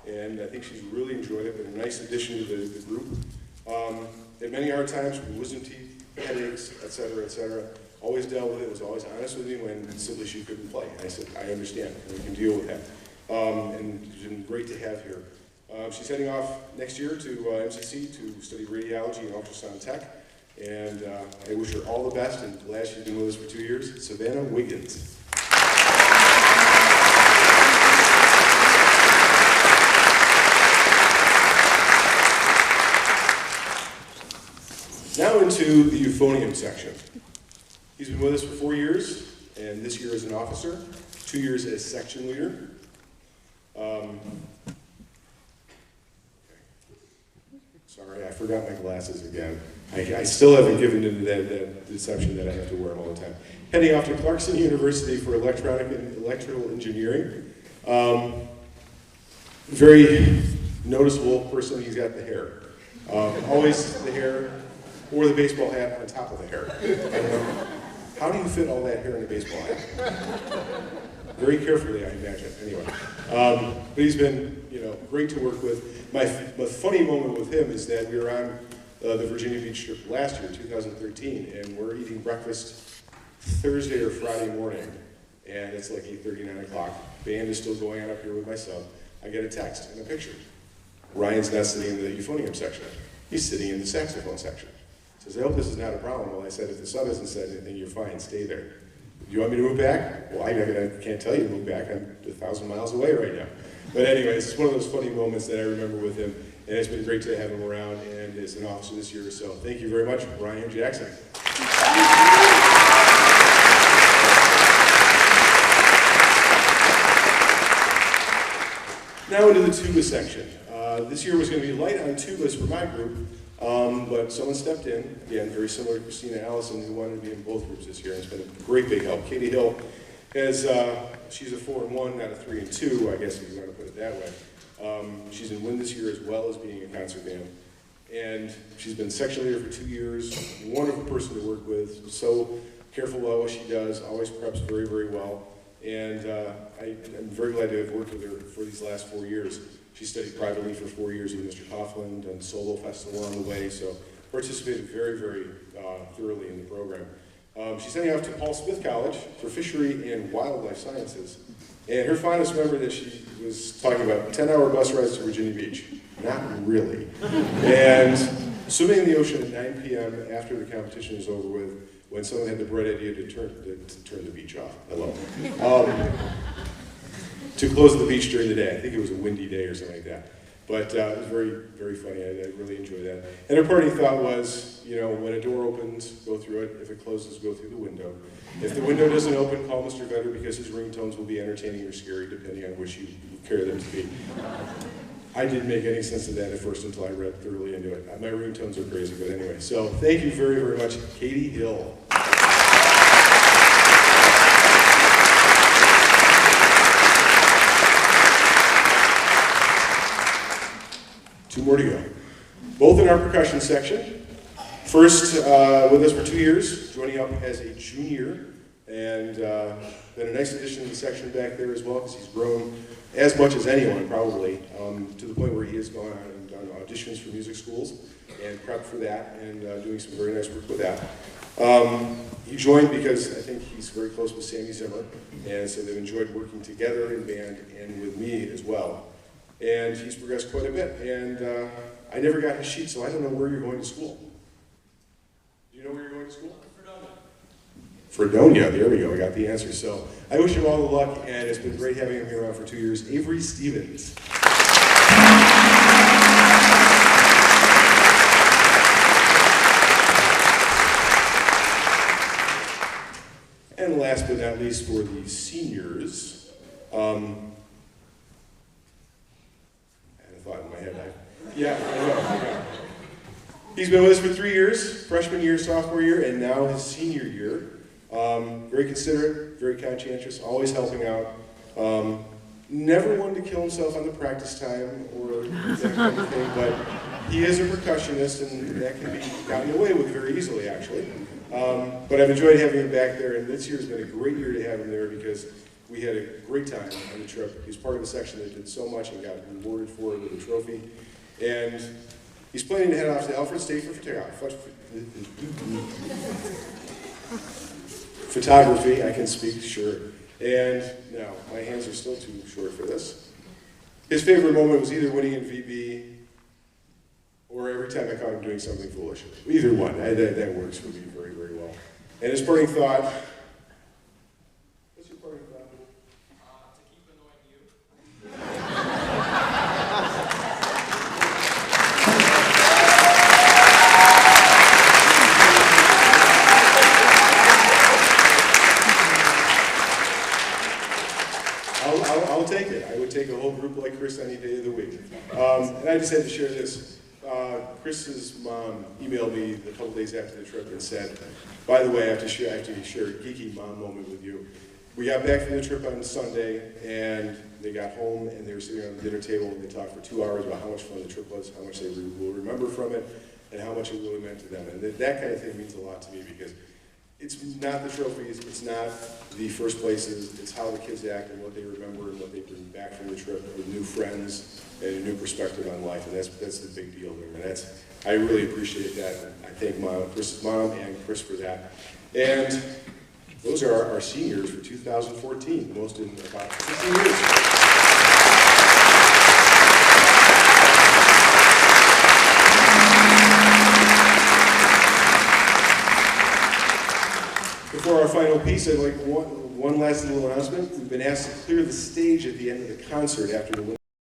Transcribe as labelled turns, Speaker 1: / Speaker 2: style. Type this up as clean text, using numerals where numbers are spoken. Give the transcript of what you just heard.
Speaker 1: and I think she's really enjoyed it. Been a nice addition to the group. Had many hard times with wisdom teeth, headaches, etc. Always dealt with it, was always honest with me when simply she couldn't play. I said, I understand, and we can deal with that. And it's been great to have here. She's heading off next year to MCC to study radiology and ultrasound tech. And I wish her all the best, and glad she's been with us for 2 years. Savannah Wiggins. Now into the euphonium section. He's been with us for 4 years, and this year as an officer, 2 years as section leader. Sorry, I forgot my glasses again. I still haven't given into that deception that I have to wear them all the time. Heading off to Clarkson University for electronic and electrical engineering. Very noticeable person, he's got the hair. Always the hair, or the baseball hat on top of the hair. I don't know. How do you fit all that hair in a baseball hat? Very carefully, I imagine. Anyway, but he's been, great to work with. My funny moment with him is that we were on the Virginia Beach trip last year, 2013, and we're eating breakfast Thursday or Friday morning, and it's like 8:30, 9 o'clock. Band is still going on up here with my sub. I get a text and a picture. Ryan's not sitting in the euphonium section. He's sitting in the saxophone section. He says, I hope this is not a problem. Well, I said, if the sub hasn't said anything, you're fine, stay there. Do you want me to move back? Well, I can't tell you to move back. I'm 1,000 miles away right now. But anyways, it's one of those funny moments that I remember with him, and it's been great to have him around and as an officer this year. So thank you very much, Ryan Jackson. Now into the tuba section. This year was going to be light on tubas for my group, but someone stepped in, again, very similar to Christina Allison, who wanted to be in both groups this year, and it's been a great big help. Katie Hill has, she's a 4-1, not a 3-2, I guess if you want to put it that way. She's in wind this year as well as being a concert band. And she's been section leader for 2 years, a wonderful person to work with, so careful about what she does, always preps very, very well. And I'm very glad to have worked with her for these last 4 years. She studied privately for 4 years with Mr. Coughlin, done solo festival along the way, so participated very, very thoroughly in the program. She's heading off to Paul Smith College for fishery and wildlife sciences. And her fondest memory that she was talking about, 10-hour bus rides to Virginia Beach. Not really. And swimming in the ocean at 9 p.m. after the competition is over with, when someone had the bright idea to turn the beach off. Hello. To close the beach during the day. I think it was a windy day or something like that. But it was very, very funny. I really enjoyed that. And her parting thought was, when a door opens, go through it. If it closes, go through the window. If the window doesn't open, call Mr. Vedder because his ringtones will be entertaining or scary depending on which you care them to be. I didn't make any sense of that at first until I read thoroughly into it. My ringtones are crazy, but anyway. So thank you very, very much, Katie Hill. Two more to go. Both in our percussion section. First, with us for 2 years, joining up as a junior, and been a nice addition to the section back there as well, because he's grown as much as anyone, probably, to the point where he has gone on and done auditions for music schools, and prepped for that, and doing some very nice work with that. He joined because I think he's very close with Sammy Zimmer, and so they've enjoyed working together in band and with me as well. And he's progressed quite a bit, and I never got his sheet, so I don't know where you're going to school. Do you know where you're going to school? Fredonia, there we go, I got the answer. So I wish him all the luck, and it's been great having him here around for 2 years. Avery Stevens. And last but not least, for the seniors, I had a thought in my head. I know. He's been with us for 3 years, freshman year, sophomore year, and now his senior year. Very considerate, very conscientious, always helping out. Never wanted to kill himself on the practice time or that kind of thing, but he is a percussionist, and that can be gotten away with very easily, actually. But I've enjoyed having him back there, and this year's been a great year to have him there because we had a great time on the trip. He's part of a section that did so much and got rewarded for it with a trophy. And he's planning to head off to Alfred State for photography. I can speak, sure. And now, my hands are still too short for this. His favorite moment was either winning in VB or every time I caught him doing something foolish. Either one, that works for me very, very well. And his parting thought, what's your parting thought?
Speaker 2: To keep annoying you.
Speaker 1: I'll take it. I would take a whole group like Chris any day of the week. And I just had to share this. Chris's mom emailed me a couple days after the trip and said, by the way, I have to share a geeky mom moment with you. We got back from the trip on Sunday, and they got home, and they were sitting on the dinner table, and they talked for 2 hours about how much fun the trip was, how much they will remember from it, and how much it really meant to them. And that kind of thing means a lot to me, because it's not the trophies, it's not the first places, it's how the kids act and what they remember and what they bring back from the trip with new friends and a new perspective on life, and that's the big deal there. And I really appreciate that. I thank Chris's mom and Chris for that. And those are our seniors for 2014, the most in about 15 years. For our final piece, I'd like one last little announcement. We've been asked to clear the stage at the end of the concert after the